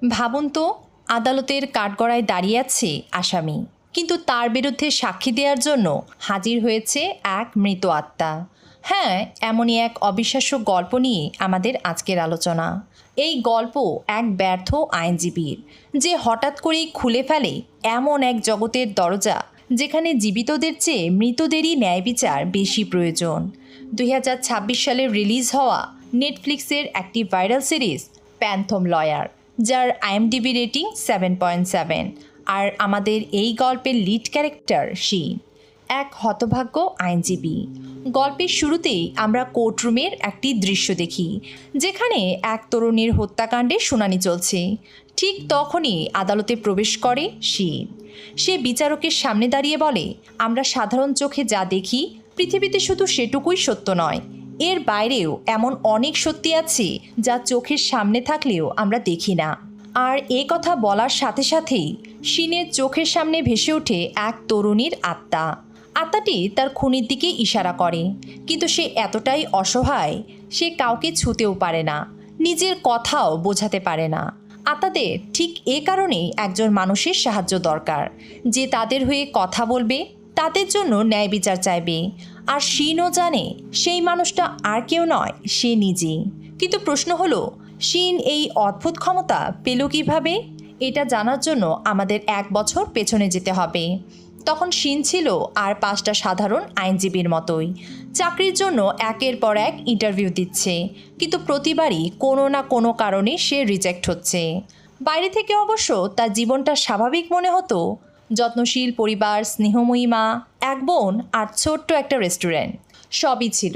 ভাবুন তো, আদালতের কাঠগড়ায় দাঁড়িয়ে আছে আসামি, কিন্তু তার বিরুদ্ধে সাক্ষী দেওয়ার জন্য হাজির হয়েছে এক মৃত আত্মা। হ্যাঁ, এমনই এক অবিশ্বাস্য গল্প নিয়ে আমাদের আজকের আলোচনা। এই গল্প এক ব্যর্থ আইনজীবীর, যে হঠাৎ করেই খুলে ফেলে এমন এক জগতের দরজা যেখানে জীবিতদের চেয়ে মৃতদেরই ন্যায় বিচার বেশি প্রয়োজন। 2026 সালে রিলিজ হওয়া নেটফ্লিক্সের একটি ভাইরাল সিরিজ প্যান্থম লয়ার, যার আইএমডিবি রেটিং 7.7। আর আমাদের এই গল্পের লিড ক্যারেক্টার শিন, এক হতভাগ্য আইনজীবী। গল্পের শুরুতেই আমরা কোর্টরুমের একটি দৃশ্য দেখি, যেখানে এক তরুণীর হত্যাকাণ্ডের শুনানি চলছে। ঠিক তখনই আদালতে প্রবেশ করে শিন। সে বিচারকের সামনে দাঁড়িয়ে বলে, আমরা সাধারণ চোখে যা দেখি পৃথিবীতে শুধু সেটুকুই সত্য নয়, এর বাইরেও এমন অনেক সত্যি আছে যা চোখের সামনে থাকলেও আমরা দেখি না। আর এ কথা বলার সাথে সাথেই শিনের চোখের সামনে ভেসে ওঠে এক তরুণীর আত্মা। আত্মাটি তার খুনির দিকে ইশারা করে, কিন্তু সে এতটাই অসহায়, সে কাউকে ছুঁতেও পারে না, নিজের কথাও বোঝাতে পারে না। আত্মাদের ঠিক এ কারণেই একজন মানুষের সাহায্য দরকার, যে তাদের হয়ে কথা বলবে, তাদের জন্য ন্যায় বিচার চাইবে। আর শিনও জানে সেই মানুষটা আর কেউ নয়, সে নিজে। কিন্তু প্রশ্ন হলো, শিন এই অদ্ভুত ক্ষমতা পেল কীভাবে? এটা জানার জন্য আমাদের 1 বছর পেছনে যেতে হবে। তখন শিন ছিল আর 5টা সাধারণ আইনজীবীর মতোই, চাকরির জন্য একের পর এক ইন্টারভিউ দিচ্ছে, কিন্তু প্রতিবারই কোনো না কোনো কারণে সে রিজেক্ট হচ্ছে। বাইরে থেকে অবশ্য তার জীবনটা স্বাভাবিক মনে হতো, যত্নশীল পরিবার, স্নেহময়ী মা, এক বোন আর ছোট্ট একটা রেস্টুরেন্ট, সবই ছিল।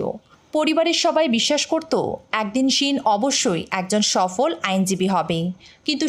পরিবারের সবাই বিশ্বাস করত একদিন শিন অবশ্যই একজন সফল আইনজীবী হবে, কিন্তু